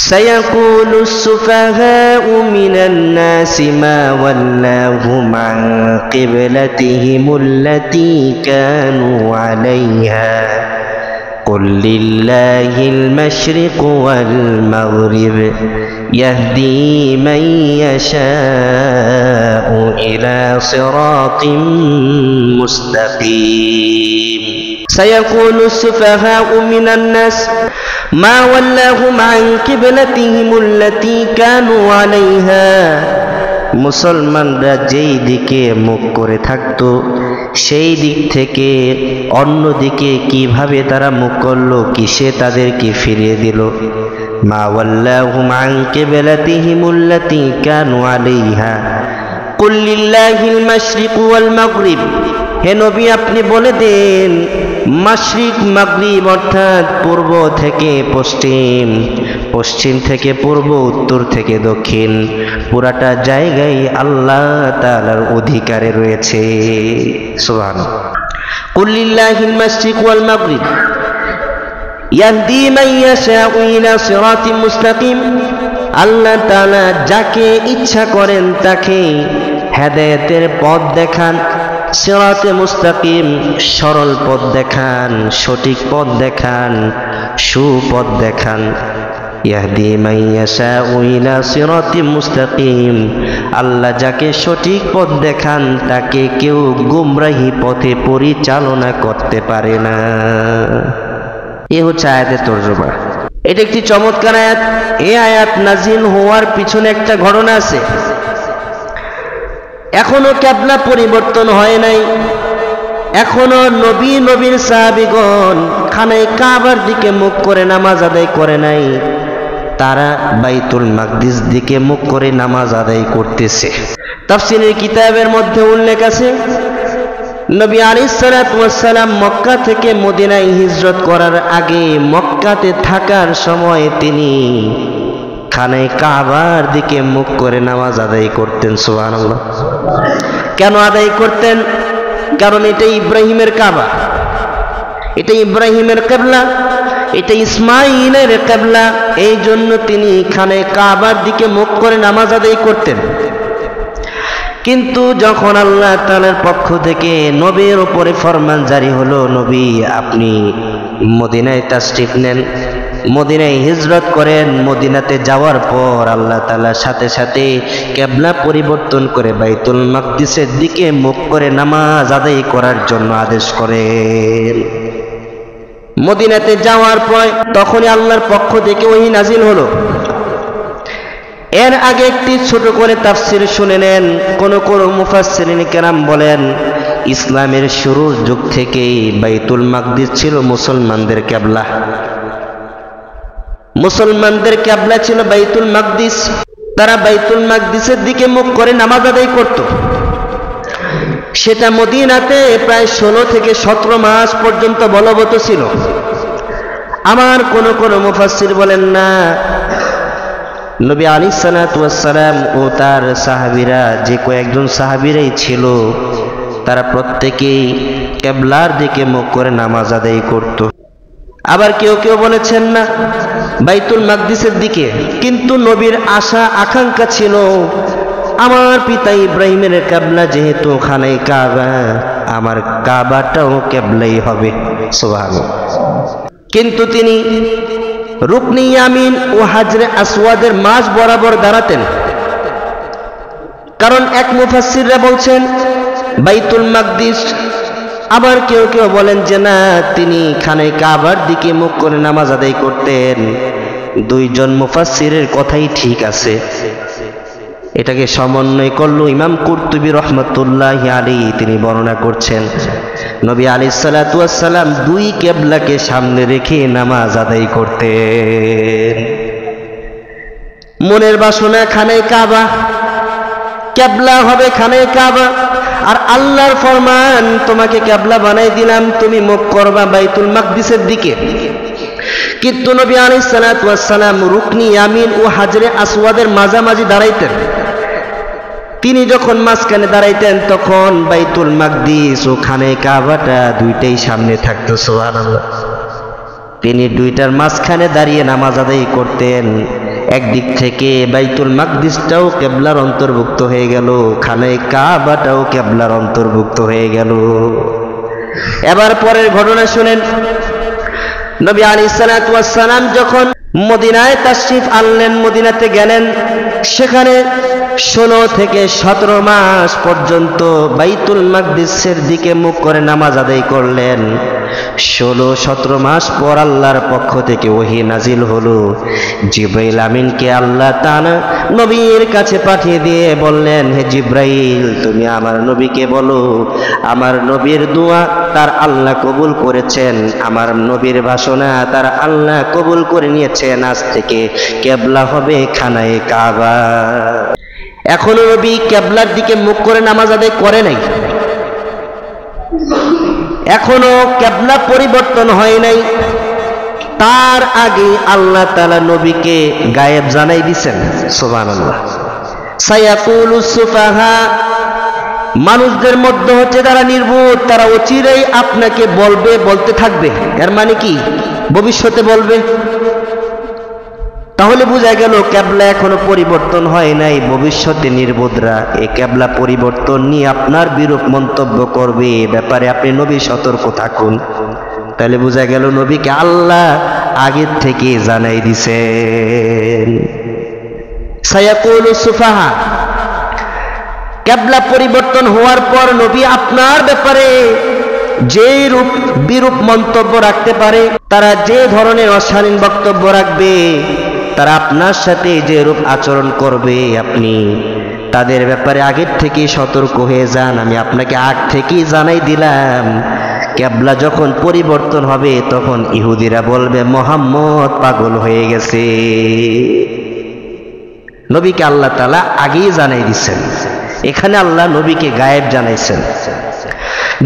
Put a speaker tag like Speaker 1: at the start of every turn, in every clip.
Speaker 1: سيقول السفهاء من الناس ما ولاهم عن قبلتهم التي كانوا عليها قل لله المشرق والمغرب يهدي من يشاء إلى صراط مستقيم سيقول السفهاء من الناس ما ولاهم عن قبلتهم التي كانوا عليها মুসলমানরা যেই দিকে মুখ করে থাকতো সেই দিক থেকে অন্য দিকে কিভাবে তারা মুখ করলো, কিসে তাদেরকে ফিরিয়ে দিল। মা ওয়াল্লাহুম আন কিবলাতিহিমুল্লাতী কানু আলাইহা কুল লিল্লাহিল মাশরিক ওয়াল মাগরিব। হে নবী, আপনি বলে দেন মাশরিক মাগরিব অর্থাৎ পূর্ব থেকে পশ্চিম, পশ্চিম থেকে পূর্ব, উত্তর থেকে দক্ষিণ, পুরাটা জায়গায় আল্লাহ তাআলার অধিকারে রয়েছে। সুবহানাল্লাহ। কুল লিল্লাহিল মাশরিক ওয়াল মাগরিব ইয়াহদি মান ইয়াশাউ ইলা সিরাতিন মুস্তাকিম। আল্লাহ তাআলা যাকে ইচ্ছা করেন তাকে হেদায়েতের পথ দেখান, সিরাতে মুস্তাকিম সরল পথ দেখান, সঠিক পথ দেখান, সুপথ দেখান। ইয়াহদি মান ইয়াশাউ ইলা সিরাতিন মুস্তাকিম। আল্লাহ যাকে সঠিক পথ দেখান তাকে কেউ গুমরাহি পথে পরিচালনা করতে পারে না। এ হচ্ছে আয়াতের তরজমা। এটা একটি চমৎকার আয়াত। এই আয়াত নাজিল হওয়ার পিছনে একটা ঘটনা আছে। এখনো কিবলা পরিবর্তন হয় নাই, এখনো নবীর সাহাবীগণ খানায় কাবার দিকে মুখ করে নামাজ আদায় করে নাই, তারা বাইতুল মাকদিস দিকে মুখ করে নামাজ আদায় করতেছে। তাফসীরের কিতাবের মধ্যে উল্লেখ আছে নবী আলাইহিস সালাতু ওয়াস সালাম মক্কা থেকে মদিনায় হিজরত করার আগে মক্কাতে থাকার সময় তিনি খানায় কাবার দিকে মুখ করে নামাজ আদায় করতেন। সুবহানাল্লাহ। কেন আদায় করতেন? কারণ এটা ইব্রাহিমের কাবা, এটা ইব্রাহিমের কিবলা, এটা ইসমাইলের কিবলা। এই জন্য তিনি খানায় কাবার দিকে মুখ করে নামাজ আদায় করতেন। কিন্তু যখন আল্লাহ তাআলার পক্ষ থেকে নবীর উপরে ফরমান জারি হলো, নবী আপনি মদিনায় তাশরিফ নেন, মদিনায় হিজরত করেন। মদিনাতে যাওয়ার পর আল্লাহ তাআলা সাথে সাথে কিবলা পরিবর্তন করে বাইতুল মাকদিসের দিকে মুখ করে নামাজ আদায় করার জন্য আদেশ করেন। মদিনাতে যাওয়ার পর তখনই আল্লাহর পক্ষ থেকে ওহী নাজিল হলো। এর আগে একটি ছোট করে তাফসীর শুনে নেন। কোন মুফাসসিরিন কেরাম বলেন ইসলামের শুরুর যুগ থেকেই বাইতুল মাকদিস ছিল মুসলমানদের কিবলা। মুসলমানদের কিবলা ছিল বাইতুল মাকদিস। তারা বাইতুল মাকদিসের দিকে মুখ করে নামাজ আদায় করত। সেটা মদিনাতে প্রায় 16 থেকে 17 মাস পর্যন্ত বলবৎ ছিল। আমার কোন মুফাসসির বলেন না, নবী আলাইহিস সালাতু ওয়াস সালাম ও তার সাহাবীরা যে কয়েকজন সাহাবীরাই ছিল তারা প্রত্যেকেই কিবলার দিকে মুখ করে নামাজ আদায় করত। আবার কেউ কেউ বলেছেন না, বাইতুল মাকদিসের দিকে। কিন্তু নবীর আশা আকাঙ্ক্ষা ছিল আমার পিতা ইব্রাহিমের কিবলা যেহেতু খানায় কাবা, আমার কাবাটাও কিবলাই হবে। সুবহানাল্লাহ। কিন্তু তিনি রুকনি ইয়ামিন ও হাজরে আসওয়াদের মাঝ বরাবর দাঁড়াতেন। কারণ এক মুফাসসিররা বলছেন বাইতুল মাকদিস, আবার কেউ কেউ বলেন যে না, তিনি খানায় কাবার দিকে মুখ করে নামাজ আদায় করতেন। দুইজন মুফাসসিরের কথাই ঠিক আছে। এটাকে সমন্বয় করলো ইমাম কুরতুবী রাহমাতুল্লাহি আলাইহি। তিনি বর্ণনা করছেন নবী আলাইহিস সালাতু ওয়াস সালাম দুই কিবলাকে সামনে রেখে নামাজ আদায় করতেন। মনের বাসনা খানায় কাবা, কিবলা হবে খানায় কাবা। আর আল্লাহর ফরমান তোমাকে কিবলা বানাই দিলাম, তুমি মুখ করবা বাইতুল মাকদিসের দিকে। কিন্তু নবী আলাইহিস সালাতু ওয়াস সালাম রুকনি ইয়ামিন ও হাজরে আসওয়াদের মাঝামাঝি দাঁড়াইতেন। তিনি যখন মাঝখানে দাঁড়াইতেন তখন বাইতুল মাকদিস ও খানায় কাবাটা দুইটাই সামনে থাকতো। সুবহানাল্লাহ। তিনি দুইটার মাঝখানে দাঁড়িয়ে নামাজ আদায় করতেন। একদিক থেকে বাইতুল মাকদিসটাও কিবলার অন্তর্ভুক্ত হয়ে গেল, খানায়ে কাবাটাও কিবলার অন্তর্ভুক্ত হয়ে গেল। এবার পরের ঘটনা শুনেন। নবী আলাইহিস সালাতু ওয়াস সালাম যখন মদিনায় তাশরিফ আনলেন, মদিনাতে গেলেন, সেখানে 16 থেকে 17 মাস পর্যন্ত বাইতুল মাকদিসের দিকে মুখ করে নামাজ আদায় করলেন। 16-17 মাস পর আল্লাহর পক্ষ থেকে ওহী নাজিল হলো। জিবরাইল আমিনকে আল্লাহ তাআলা নবীর কাছে পাঠিয়ে দিয়ে বললেন, হে জিবরাইল, তুমি আমার নবীকে বলো আমার নবীর দোয়া তার আল্লাহ কবুল করেছেন, আমার নবীর বাসনা তার আল্লাহ কবুল করে নিয়েছেন, আজ থেকে কিবলা হবে খানায়ে কাবা। এখনো নবী কিবলার দিকে মুখ করে নামাজ আদায় করে নাই, এখনো কিবলা পরিবর্তন হয় নাই। তার আগে আল্লাহ তাআলা নবীকে গায়েব জানাই দিয়েছেন। সুবহানাল্লাহ। সায়াকুলুস সুফাহা, মানুষদের মধ্যে হচ্ছে যারা নির্বোধ, তারা অচিরেই আপনাকে বলবে, বলতে থাকবে। এর মানে কি? ভবিষ্যতে বলবে। তাহলে বোঝা গেল কিবলা এখনো পরিবর্তন হয় নাই। ভবিষ্যতে নির্বোধরা এই কিবলা পরিবর্তন নিয়ে আপনার বিরূপ মন্তব্য করবে, এ ব্যাপারে আপনি নবী সতর্ক থাকুন। তাহলে বোঝা গেল নবীকে আল্লাহ আগের থেকে জানাই দিছেন। সায়াকুলুস সুফাহা, কিবলা পরিবর্তন হওয়ার পর নবী আপনার ব্যাপারে যে রূপ বিরূপ মন্তব্য রাখতে পারে, তারা যে ধরনের অশালীন বক্তব্য রাখবে, তারা আপনার সাথে যে রূপ আচরণ করবে, আপনি তাদের ব্যাপারে আগের থেকে সতর্ক হয়ে যান। আমি আপনাকে আগ থেকেই জানাই দিলাম, কিবলা যখন পরিবর্তন হবে তখন ইহুদিরা বলবে মুহাম্মদ পাগল হয়ে গেছে। নবীকে আল্লাহ তাআলা আগেই জানাই দিচ্ছেন। এখানে আল্লাহ নবীকে গায়েব জানাইছেন।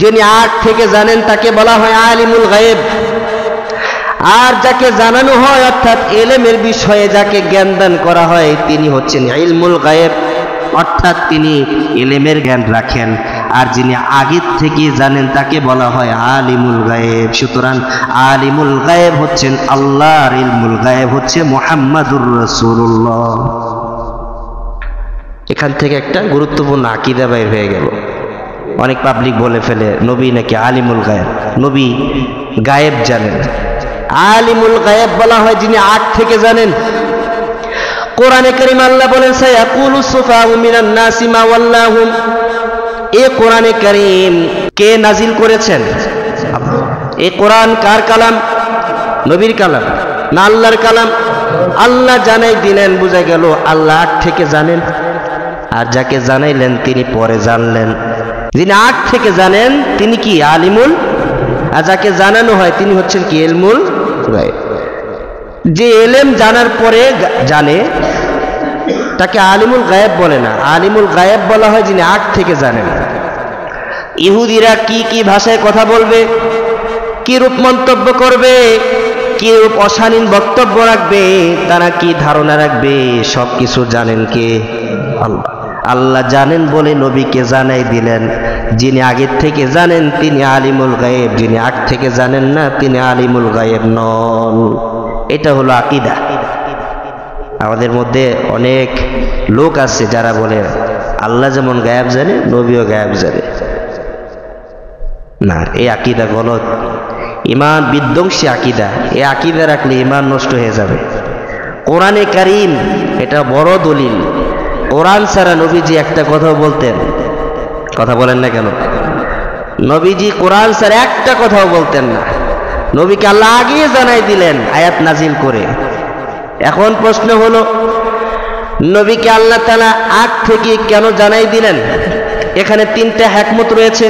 Speaker 1: যিনি আগ থেকে জানেন তাকে বলা হয় আলিমুল গায়েব। আর যাকে জানানো হয় অর্থাৎ ইলমের বিষয়ে যাকে জ্ঞান দান করা হয় তিনি হচ্ছেন ইলমুল গায়েব, অর্থাৎ তিনি ইলমের জ্ঞান রাখেন। আর যিনি আগে থেকে জানেন তাকে বলা হয় আলিমুল গায়েব। সুতরাং আলিমুল গায়েব হচ্ছেন আল্লাহ, আর ইলমুল গায়েব হচ্ছে মুহাম্মাদুর রাসূলুল্লাহ। এখান থেকে একটা গুরুত্বপূর্ণ আকীদা বের হয়ে গেল। অনেক পাবলিক বলে ফেলে নবী নাকি আলিমুল গায়েব, নবী গায়েব জানেন। আলিমুল গায়েব বলা হয় যিনি আগ থেকে জানেন। কোরআনে কারীম আল্লাহ বলেন সায়াকুলুস সুফাহু মিনান নাসি মা ওয়াল্লাহুম। এই কোরআনে কারীম কে নাজিল করেছেন? এই কোরআন কার কালাম? নবীর কালাম না আল্লাহর কালাম? আল্লাহ জানাই দিলেন, বোঝা গেল আল্লাহ আগ থেকে জানেন। আর যাকে জানাইলেন তিনি পরে জানলেন। যিনি আগ থেকে জানেন তিনি কি আলিমুল, আর যাকে জানানো হয় তিনি হচ্ছেন কি ইলমুল গায়েব। যে ইলম জানার পরে জানে তাকে আলিমুল গায়েব বলে না, আলিমুল গায়েব বলা হয় যিনি আগ থেকে জানেন। ইহুদিরা কি কি ভাষায় কথা বলবে, কি রূপ মন্তব্য করবে, কি রূপ অশালীন বক্তব্য রাখবে, তারা কি ধারণা রাখবে, সব কিছু জানেন কে? আল্লাহ। আল্লাহ জানেন বলে নবীকে জানাই দিলেন। যিনি আগের থেকে জানেন তিনি আলিমুল গায়েব, যিনি আগ থেকে জানেন না তিনি আলিমুল গায়েব নন। এটা হলো আকীদা। আমাদের মধ্যে অনেক লোক আছে যারা বলে আল্লাহ যেমন গায়েব জানে নবীও গায়েব জানে। না, এই আকীদা গলত, ঈমান বিধ্বংসী আকীদা। এই আকীদা রাখলে ঈমান নষ্ট হয়ে যাবে। কোরআনে কারীম এটা বড় দলিল। কোরআন ছাড়া নবীজি একটা কথাও বলতেন, কথা বলেন না কেন? নবীজি কোরআন ছাড়া একটা কথাও বলতেন না। নবীকে আল্লাহ আগেই জানাই দিলেন আয়াত নাজিল করে। এখন প্রশ্ন হলো নবীকে আল্লাহ তাআলা আগ থেকে কেন জানাই দিলেন? এখানে তিনটা হিকমত রয়েছে।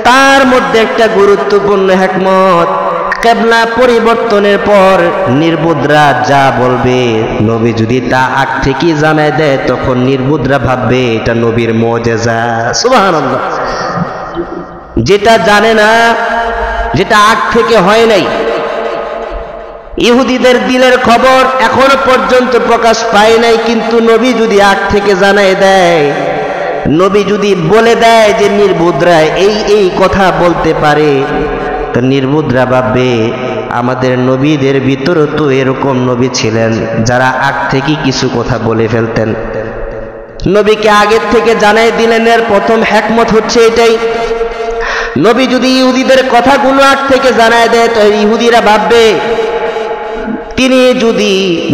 Speaker 1: তার মধ্যে একটা গুরুত্বপূর্ণ হিকমত, কিবলা পরিবর্তনের পর নির্বুদরা যা বলবে নবী যদি তা আগ থেকে জানাই দেয় তখন নির্বুদরা ভাববে এটা নবীর মুজিজা। সুবহানাল্লাহ। যেটা জানে না, যেটা আগ থেকে হয় নাই, ইহুদিদের দিলের খবর এখনো পর্যন্ত প্রকাশ পায় নাই, কিন্তু নবী যদি আগ থেকে জানাই দেয়, নবী যদি বলে দেয় যে নির্বুদরা এই এই কথা বলতে পারে, তো নির্বুদরা ভাববে আমাদের নবীদের ভিতরে তো এরকম নবী ছিলেন যারা আগ থেকে কিছু কথা বলে ফেলতেন। নবীকে আগের থেকে জানাই দিলেন। এর প্রথম হিকমত হচ্ছে এটাই, নবী যদি ইহুদিদের কথাগুলো আগ থেকে জানায় দেয় তো ইহুদিরা ভাববে তিনি যদি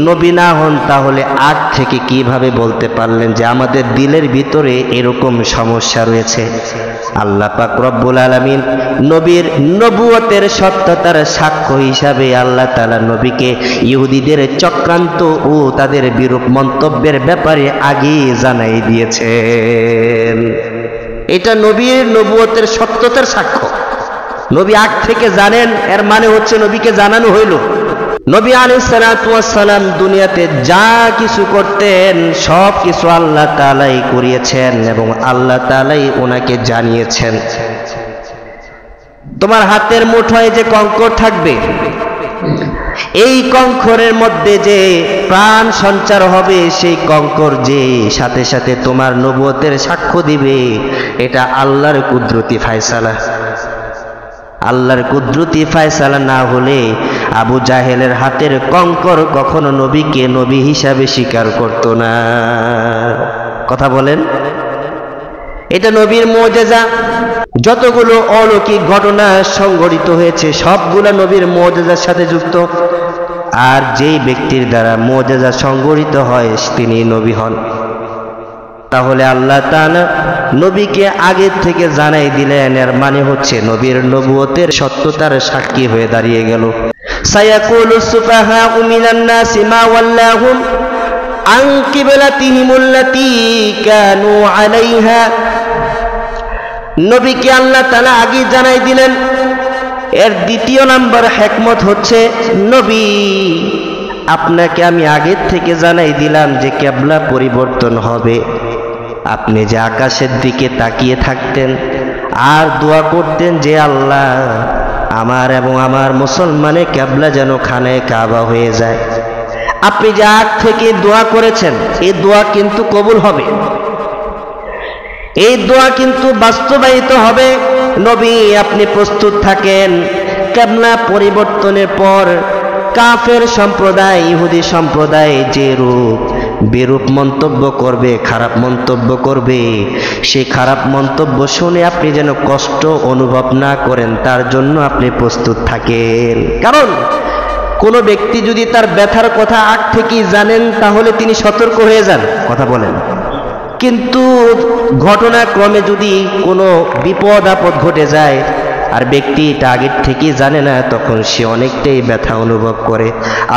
Speaker 1: নবী না হন তাহলে আগ থেকে কিভাবে বলতে পারলেন যে আমাদের দিলের ভিতরে এরকম সমস্যা রয়েছে। আল্লাহ পাক রব্বুল আলামিন নবীর নবুয়তের সত্যতার সাক্ষ্য হিসাবে আল্লাহ তাআলা নবীকে ইহুদিদের চক্রান্ত ও তাদের বিরূপ মন্তব্যের ব্যাপারে আগে জানাই দিয়েছেন। এটা নবীর নবুয়তের সত্যতার সাক্ষ্য। নবী আগ থেকে জানেন, এর মানে হচ্ছে নবীকে জানানো হইল। নবী আলাইহিস সালাতু ওয়াস সালাম দুনিয়াতে যা কিছু করতেন সব কিছু আল্লাহ তাআলাই করিয়েছেন এবং আল্লাহ তাআলাই ওনাকে জানিয়েছেন। তোমার হাতের মুঠোয় যে কঙ্কর থাকবে, এই কঙ্করের মধ্যে যে প্রাণ সঞ্চার হবে, সেই কঙ্কর যে সাথে সাথে তোমার নবুয়তের সাক্ষ্য দিবে, এটা আল্লাহর কুদরতি ফায়সালা। আল্লাহর কুদরতি ফায়সালা না হলে আবু জাহেলের হাতের কঙ্কর কখনো নবীকে নবী হিসাবে স্বীকার করত না। কথা বলেন, এটা নবীর মুজিজা। যতগুলো অলৌকিক ঘটনা সংঘটিত হয়েছে সবগুলো নবীর মুজিজার সাথে যুক্ত। আর যেই ব্যক্তির দ্বারা মুজিজা সংঘটিত হয় তিনি নবী হন। তাহলে আল্লাহ তাআলা নবীকে আগে থেকে জানাই দিলেন, এর মানে হচ্ছে নবীর নবুয়তের সত্যতার সাক্ষী হয়ে দাঁড়িয়ে গেল। সায়াকুলু সুফাহাউ মিনান নাসি মা ওয়াল্লাহুম আন কিবলাতিহিমুল্লাতী কানু আলাইহা। নবীকে আল্লাহ তাআলা আগে জানাই দিলেন। এর দ্বিতীয় নাম্বার হিকমত হচ্ছে, নবী আপনাকে আমি আগের থেকে জানাই দিলাম যে কিবলা পরিবর্তন হবে। আপনি যে আকাশের দিকে তাকিয়ে থাকতেন আর দোয়া করতেন যে আল্লাহ আমার এবং আমার মুসলমানের কিবলা যেন খানে কাবা হয়ে যায়। আপনি যে আগ থেকে দোয়া করেছেন এই দোয়া কিন্তু কবুল হবে, এই দোয়া কিন্তু বাস্তবায়িত হবে। নবী আপনি প্রস্তুত থাকেন। কিবলা পরিবর্তনের পর কাফের সম্প্রদায়, ইহুদি সম্প্রদায় যে বিরূপ মন্তব্য করবে, খারাপ মন্তব্য করবে, সেই খারাপ মন্তব্য শুনে আপনি যেন কষ্ট অনুভব না করেন তার জন্য আপনি প্রস্তুত থাকেন। কারণ কোনো ব্যক্তি যদি তার ব্যথার কথা আগ থেকেই জানেন তাহলে তিনি সতর্ক হয়ে যান। কথা বলেন। কিন্তু ঘটনাক্রমে যদি কোনো বিপদ আপদ ঘটে যায় আর ব্যক্তি এটা আগের থেকেই জানে না, তখন সে অনেকটাই ব্যথা অনুভব করে।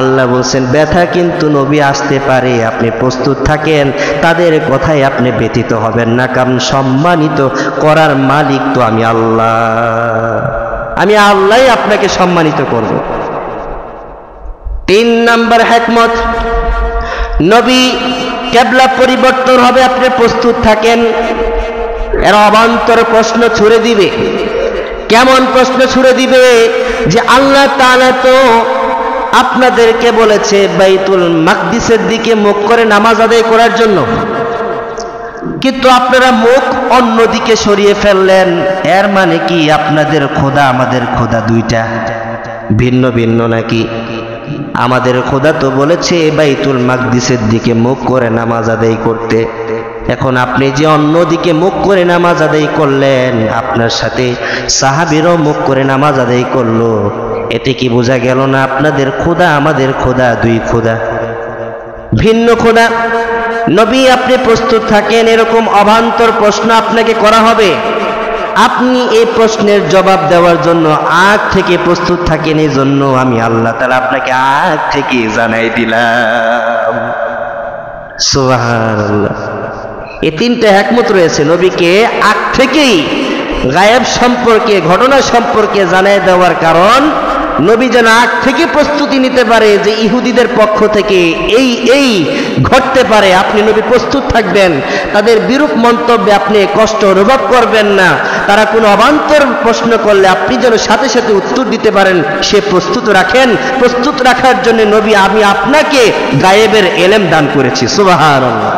Speaker 1: আল্লাহ বলছেন ব্যথা কিন্তু নবী আসতে পারে, আপনি প্রস্তুত থাকেন। তাদের কথায় আপনি ব্যতীত হবেন না, কারণ সম্মানিত করার মালিক তো আমি আল্লাহ। আমি আল্লাহই আপনাকে সম্মানিত করব। 3 নাম্বার হিকমত, নবী কিবলা পরিবর্তন হবে, আপনি প্রস্তুত থাকেন। এর অবান্তর প্রশ্ন ছুড়ে দিবে। কেমন প্রশ্ন ছুড়ে দিবে যে আল্লাহ তাআলা তো আপনাদেরকে বলেছে বাইতুল মাকদিসের দিকে মুখ করে নামাজ আদায় করার জন্য, কিন্তু আপনারা মুখ অন্যদিকে সরিয়ে ফেললেন। এর মানে কি আপনাদের খোদা আমাদের খোদা দুইটা ভিন্ন ভিন্ন নাকি? আমাদের খোদা তো বলেছে বাইতুল মাকদিসের দিকে মুখ করে নামাজ আদায় করতে। এখন আপনি যে অন্যদিকে মুখ করে নামাজ আদায় করলেন, আপনার সাথে সাহাবীরাও মুখ করে নামাজ আদায় করলো, এতে কি বোঝা গেল না আপনাদের খোদা আমাদের খোদা দুই খোদা, ভিন্ন খোদা? নবী আপনি প্রস্তুত থাকেন, এরকম অবান্তর প্রশ্ন আপনাকে করা হবে। আপনি এই প্রশ্নের জবাব দেওয়ার জন্য আগ থেকে প্রস্তুত থাকেন। এই জন্য আমি আল্লাহ তাআলা আপনাকে আগ থেকে জানাই দিলাম। সুবহানাল্লাহ। এই 3টা হিকমত রয়েছে নবীকে আগ থেকেই গায়েব সম্পর্কে, ঘটনা সম্পর্কে জানাই দেওয়ার কারণ নবী যেন আগ থেকে প্রস্তুতি নিতে পারে যে ইহুদিদের পক্ষ থেকে এই ঘটতে পারে। আপনি নবী প্রস্তুত থাকবেন, তাদের বিরূপ মন্তব্যে আপনি কষ্ট অনুভব করবেন না। তারা কোনো অবান্তর প্রশ্ন করলে আপনি যেন সাথে সাথে উত্তর দিতে পারেন, সে প্রস্তুত রাখেন। প্রস্তুত রাখার জন্য নবী আমি আপনাকে গায়েবের ইলম দান করেছি। সুবহানাল্লাহ।